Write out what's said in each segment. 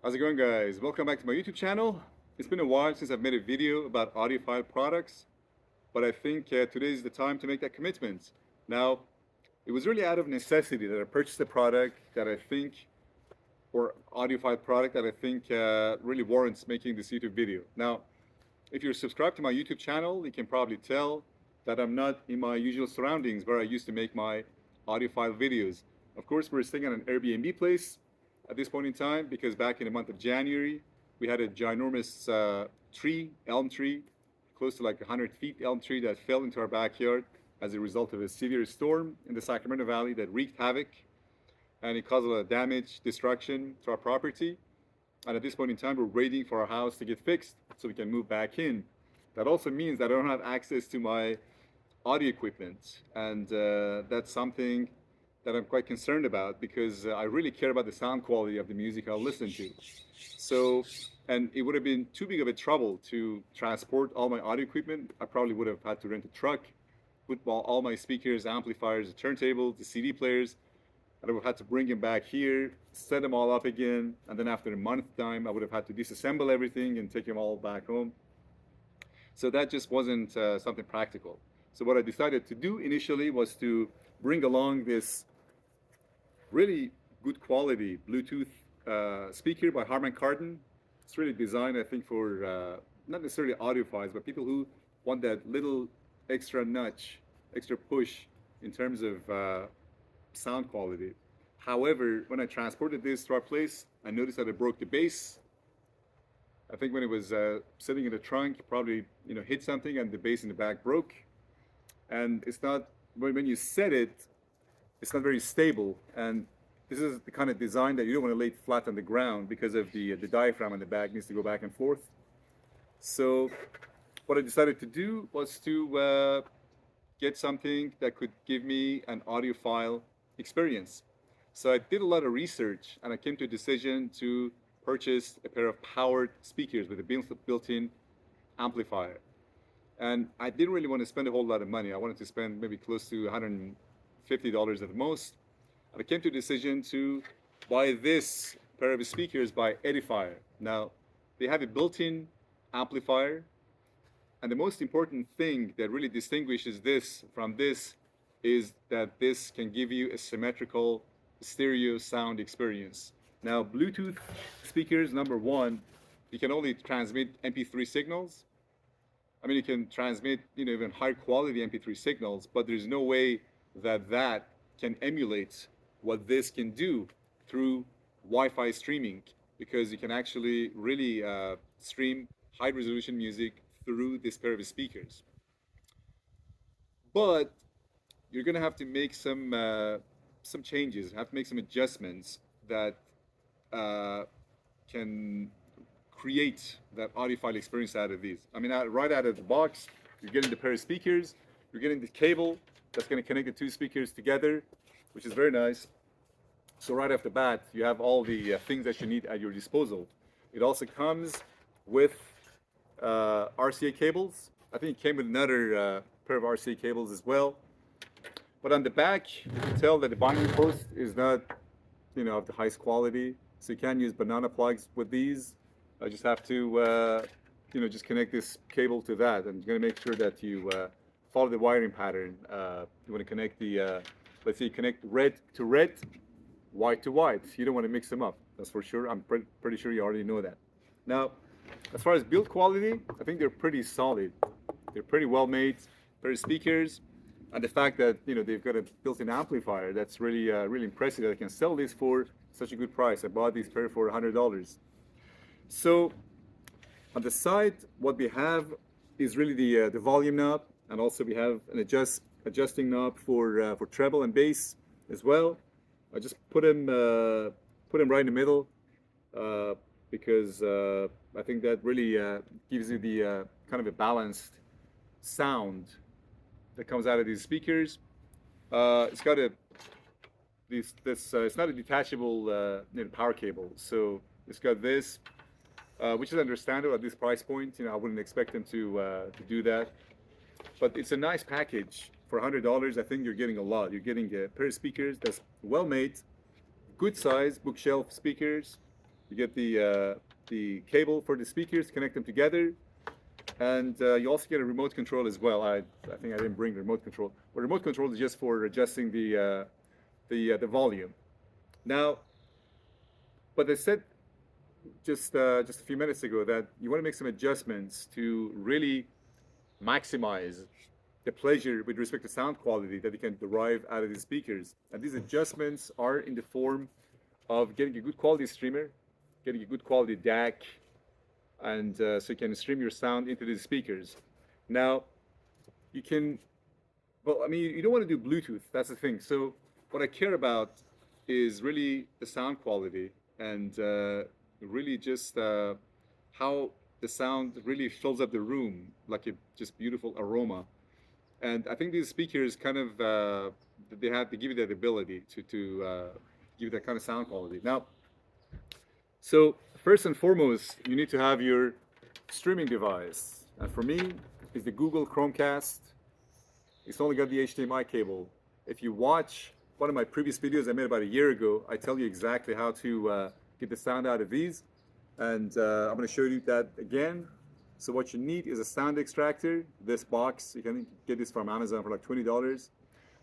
How's it going, guys? Welcome back to my YouTube channel. It's been a while since I've made a video about audiophile products, but I think today is the time to make that commitment. Now, it was really out of necessity that I purchased a product that I think, or audiophile product that I think really warrants making this YouTube video. Now, if you're subscribed to my YouTube channel, you can probably tell that I'm not in my usual surroundings where I used to make my audiophile videos. Of course, we're staying at an Airbnb place at this point in time because back in the month of January, we had a ginormous elm tree, close to like 100 feet elm tree that fell into our backyard as a result of a severe storm in the Sacramento Valley that wreaked havoc, and it caused a lot of damage, destruction to our property. And at this point in time, we're waiting for our house to get fixed so we can move back in. That also means that I don't have access to my audio equipment. And that's something that I'm quite concerned about because I really care about the sound quality of the music I'll listen to. So, and it would have been too big of a trouble to transport all my audio equipment. I probably would have had to rent a truck, put all my speakers, amplifiers, the turntables, the CD players, and I would have had to bring them back here, set them all up again, and then after a month time, I would have had to disassemble everything and take them all back home. So that just wasn't something practical. So what I decided to do initially was to bring along this really good quality Bluetooth speaker by Harman Kardon. It's really designed, I think, for not necessarily audiophiles, but people who want that little extra nudge, extra push in terms of sound quality. However, when I transported this to our place, I noticed that it broke the bass. I think when it was sitting in the trunk, probably hit something, and the bass in the back broke. And it's not when you set it, it's not very stable. And this is the kind of design that you don't want to lay it flat on the ground because of the diaphragm on the back needs to go back and forth. So what I decided to do was to get something that could give me an audiophile experience. So I did a lot of research and I came to a decision to purchase a pair of powered speakers with a built-in amplifier. And I didn't really want to spend a whole lot of money. I wanted to spend maybe close to $150 at the most. And I came to a decision to buy this pair of speakers by Edifier. Now, they have a built-in amplifier. And the most important thing that really distinguishes this from this is that this can give you a symmetrical stereo sound experience. Now, Bluetooth speakers, number one, you can only transmit MP3 signals. I mean, you can transmit, even high quality MP3 signals, but there's no way that that can emulate what this can do through Wi-Fi streaming, because you can actually really stream high resolution music through this pair of speakers. But you're going to have to make some changes, have to make some adjustments that can create that audiophile experience out of these. I mean, right out of the box, you're getting the pair of speakers, you're getting the cable that's going to connect the two speakers together, which is very nice. So right off the bat, you have all the things that you need at your disposal. It also comes with RCA cables. I think it came with another pair of RCA cables as well. But on the back, you can tell that the binding post is not, of the highest quality. So you can't use banana plugs with these. I just have to, just connect this cable to that. And you're going to make sure that you follow the wiring pattern. You want to connect the, let's say you connect red to red, white to white. You don't want to mix them up. That's for sure. I'm pretty sure you already know that. Now, as far as build quality, I think they're pretty solid. They're pretty well made, pair of speakers. And the fact that they've got a built-in amplifier, that's really really impressive that I can sell this for such a good price. I bought this pair for $100. So on the side, what we have is really the volume knob, and also we have an adjusting knob for treble and bass as well. I just put them right in the middle because I think that really gives you the kind of a balanced sound that comes out of these speakers. It's got it's not a detachable power cable, so it's got this, which is understandable at this price point. I wouldn't expect them to do that, but it's a nice package for $100. I think you're getting a lot. You're getting a pair of speakers that's well made, good size bookshelf speakers. You get the cable for the speakers, connect them together, and you also get a remote control as well. I think I didn't bring the remote control. But remote control is just for adjusting the volume. Now, but I said just a few minutes ago that you want to make some adjustments to really maximize the pleasure with respect to sound quality that you can derive out of the speakers. And these adjustments are in the form of getting a good quality streamer, getting a good quality DAC, and so you can stream your sound into the speakers. Now, you can, well, I mean, you don't want to do Bluetooth, that's the thing. So what I care about is really the sound quality and really just how the sound really fills up the room like a just beautiful aroma. And I think these speakers kind of they give you that ability to give you that kind of sound quality. Now, so first and foremost, you need to have your streaming device. And for me, it's the Google Chromecast. It's only got the HDMI cable. If you watch one of my previous videos I made about a year ago, I tell you exactly how to get the sound out of these. And I'm going to show you that again. So what you need is a sound extractor. This box, you can get this from Amazon for like $20.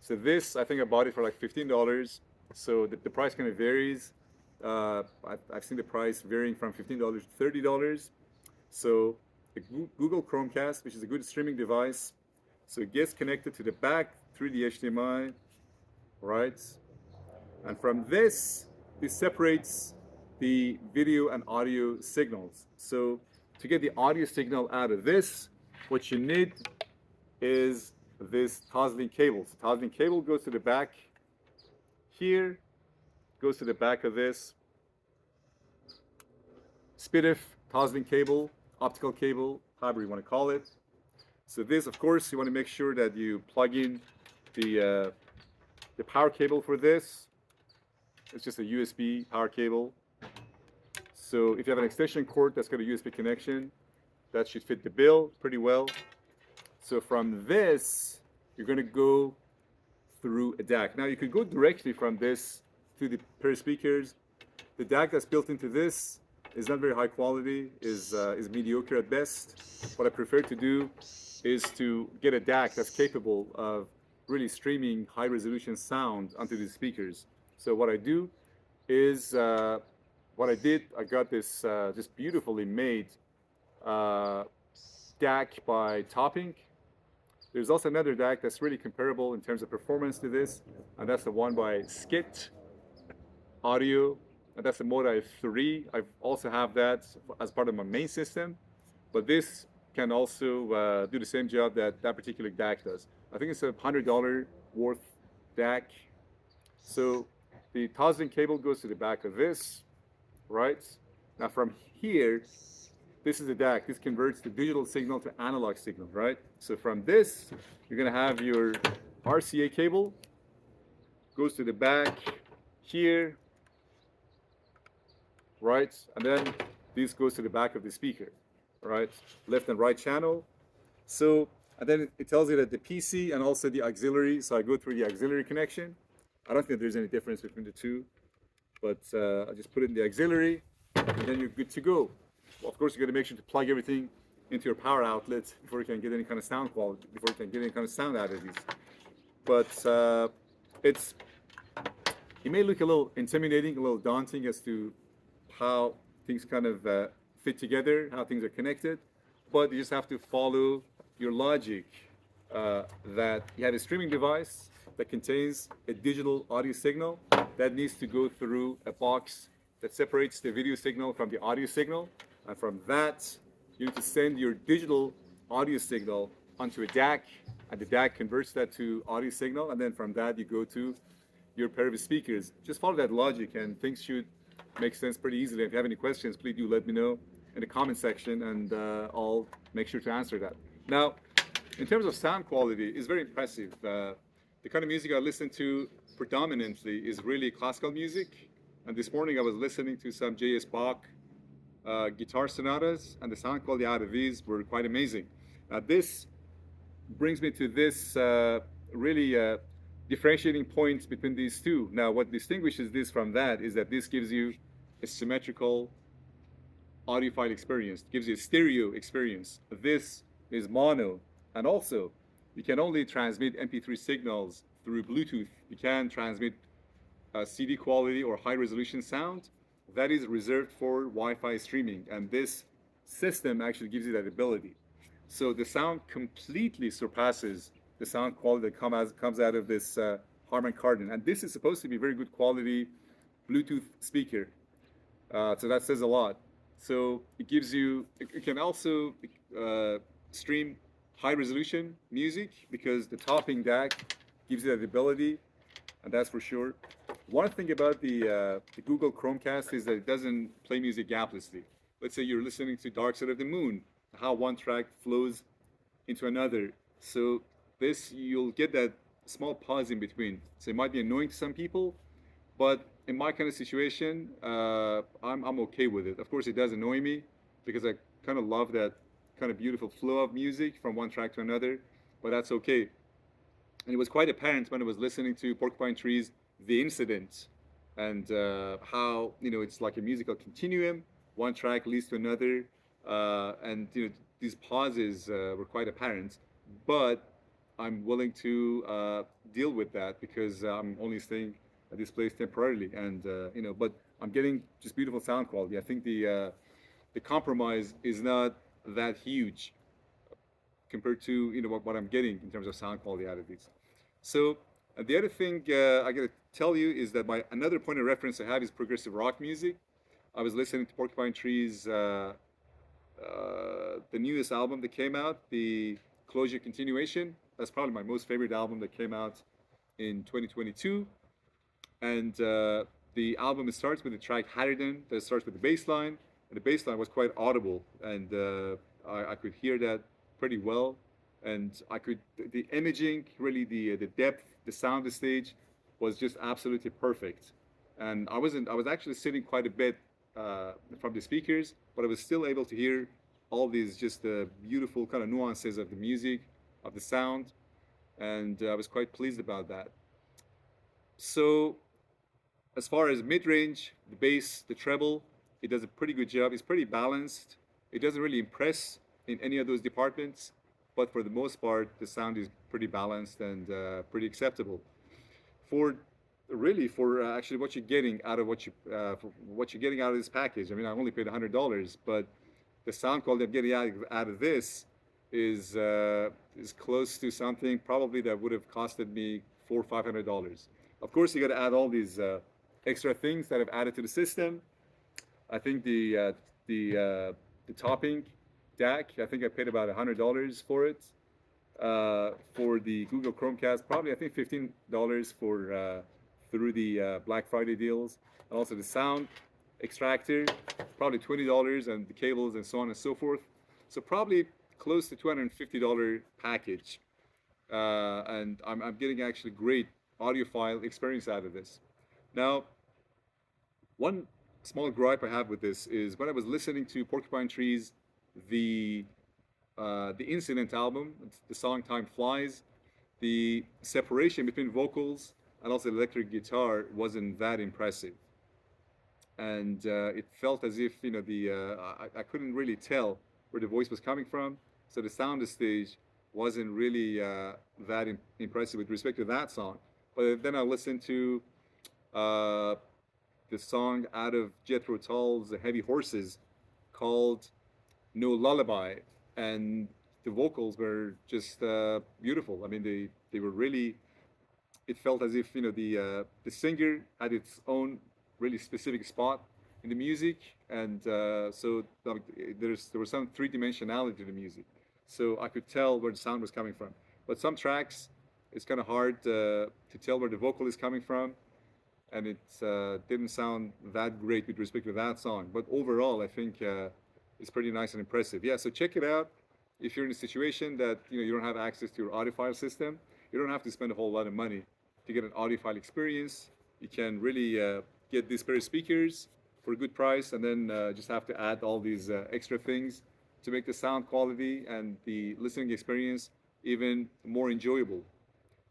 So this, I think I bought it for like $15. So the price kind of varies. I've seen the price varying from $15 to $30. So the Google Chromecast, which is a good streaming device, so it gets connected to the back through the HDMI, right? And from this separates the video and audio signals. So to get the audio signal out of this, what you need is this Toslink cable. So Toslink cable goes to the back here, goes to the back of this. SPDIF Toslink cable, optical cable, however you want to call it. So this, of course, you want to make sure that you plug in the power cable for this. It's just a USB power cable. So if you have an extension cord that's got a USB connection, that should fit the bill pretty well. So from this, you're going to go through a DAC. Now you could go directly from this to the pair of speakers. The DAC that's built into this is not very high quality, is mediocre at best. What I prefer to do is to get a DAC that's capable of really streaming high resolution sound onto these speakers. So what I do is, I got this just beautifully made DAC by Topping. There's also another DAC that's really comparable in terms of performance to this, and that's the one by Skit Audio, and that's the Modi 3. I also have that as part of my main system, but this can also do the same job that that particular DAC does. I think it's a $100 worth DAC. So the Toslink cable goes to the back of this, right? Now from here, this is the DAC. This converts the digital signal to analog signal, right? So from this, you're gonna have your RCA cable, goes to the back here, right? And then this goes to the back of the speaker, right? Left and right channel. So, and then it tells you that the PC and also the auxiliary, so I go through the auxiliary connection. I don't think there's any difference between the two, but I just put it in the auxiliary, and then you're good to go. Well, of course, you're going to make sure to plug everything into your power outlet before you can get any kind of sound quality, before you can get any kind of sound out of these. But it may look a little intimidating, a little daunting as to how things kind of fit together, how things are connected, but you just have to follow your logic that you have a streaming device that contains a digital audio signal that needs to go through a box that separates the video signal from the audio signal. And from that, you need to send your digital audio signal onto a DAC, and the DAC converts that to audio signal. And then from that, you go to your pair of speakers. Just follow that logic, and things should make sense pretty easily. If you have any questions, please do let me know in the comment section, and I'll make sure to answer that. Now, in terms of sound quality, it's very impressive. The kind of music I listen to predominantly is really classical music. And this morning I was listening to some J.S. Bach guitar sonatas, and the sound quality out of these were quite amazing. Now this brings me to this really differentiating points between these two. Now what distinguishes this from that is that this gives you a symmetrical audiophile experience. It gives you a stereo experience. This is mono. And also, you can only transmit MP3 signals through Bluetooth. You can't transmit CD quality or high resolution sound. That is reserved for Wi-Fi streaming. And this system actually gives you that ability. So the sound completely surpasses the sound quality that comes out of this Harman Kardon. And this is supposed to be very good quality Bluetooth speaker. So that says a lot. So it gives you, it can also stream high resolution music because the topping DAC gives you that ability, and that's for sure. One thing about the Google Chromecast is that it doesn't play music gaplessly. Let's say you're listening to Dark Side of the Moon, how one track flows into another. So this, you'll get that small pause in between. So it might be annoying to some people, but in my kind of situation, I'm okay with it. Of course, it does annoy me because I kind of love that kind of beautiful flow of music from one track to another, but that's okay. And it was quite apparent when I was listening to Porcupine Tree's The Incident, and how, it's like a musical continuum. One track leads to another, and these pauses were quite apparent. But I'm willing to deal with that because I'm only staying at this place temporarily, and but I'm getting just beautiful sound quality. I think the compromise is not that huge compared to what I'm getting in terms of sound quality out of these. So the other thing I got to tell you is that my another point of reference I have is progressive rock music. I was listening to Porcupine Tree's the newest album that came out, the Closure Continuation. That's probably my most favorite album that came out in 2022. And the album starts with the track Harridan that starts with the bass line. And the bass line was quite audible, and I could hear that pretty well. And I could, the imaging, really the depth, the sound, the stage was just absolutely perfect. And I was actually sitting quite a bit from the speakers, but I was still able to hear all these just beautiful kind of nuances of the music, of the sound, and I was quite pleased about that. So as far as mid-range, the bass, the treble, it does a pretty good job. It's pretty balanced. It doesn't really impress in any of those departments, but for the most part, the sound is pretty balanced and pretty acceptable. For really, for actually what you're getting out of for what you're getting out of this package. I mean, I only paid $100, but the sound quality I'm getting out of this is close to something probably that would have costed me $400 or $500. Of course, you got to add all these extra things that I've added to the system. I think the topping DAC, I think I paid about $100 for it. For the Google Chromecast, probably I think $15 for through the Black Friday deals, and also the sound extractor, probably $20, and the cables and so on and so forth. So probably close to $250 package, and I'm getting actually great audiophile experience out of this. Now, one small gripe I have with this is when I was listening to Porcupine Tree's the the Incident album, the song Time Flies, the separation between vocals and also electric guitar wasn't that impressive. And it felt as if, I couldn't really tell where the voice was coming from. So the sound stage wasn't really that impressive with respect to that song. But then I listened to uh, the song out of Jethro Tull's Heavy Horses called No Lullaby, and the vocals were just beautiful. I mean, they were really. It felt as if the singer had its own really specific spot in the music, and so there was some three dimensionality to the music, so I could tell where the sound was coming from. But some tracks, it's kind of hard to tell where the vocal is coming from, and it didn't sound that great with respect to that song. But overall, I think it's pretty nice and impressive. Yeah, so check it out. If you're in a situation that you don't have access to your audiophile system, you don't have to spend a whole lot of money to get an audiophile experience. You can really get these pair of speakers for a good price, and then just have to add all these extra things to make the sound quality and the listening experience even more enjoyable.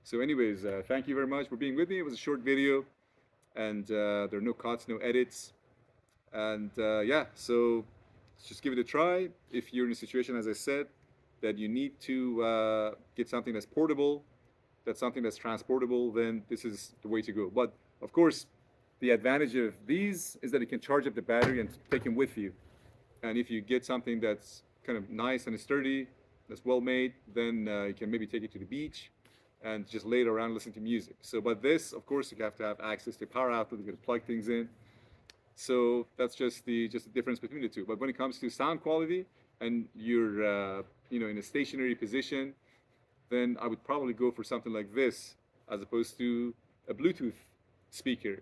So, anyways, thank you very much for being with me. It was a short video, and there are no cuts, no edits, and yeah. So just give it a try. If you're in a situation, as I said, that you need to get something that's portable, that's something that's transportable, then this is the way to go. But of course, the advantage of these is that you can charge up the battery and take them with you. And if you get something that's kind of nice and sturdy, that's well made, then you can maybe take it to the beach and just lay it around and listen to music. So, but this, of course, you have to have access to power outlet. You can plug things in. So that's just the difference between the two. But when it comes to sound quality and you're in a stationary position, then I would probably go for something like this as opposed to a Bluetooth speaker.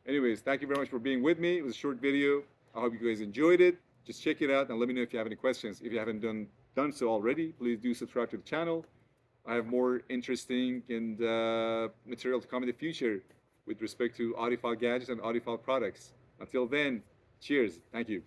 Anyways, thank you very much for being with me. It was a short video. I hope you guys enjoyed it. Just check it out and let me know if you have any questions. If you haven't done so already, please do subscribe to the channel. I have more interesting and material to come in the future with respect to audiophile gadgets and audiophile products. Until then, cheers. Thank you.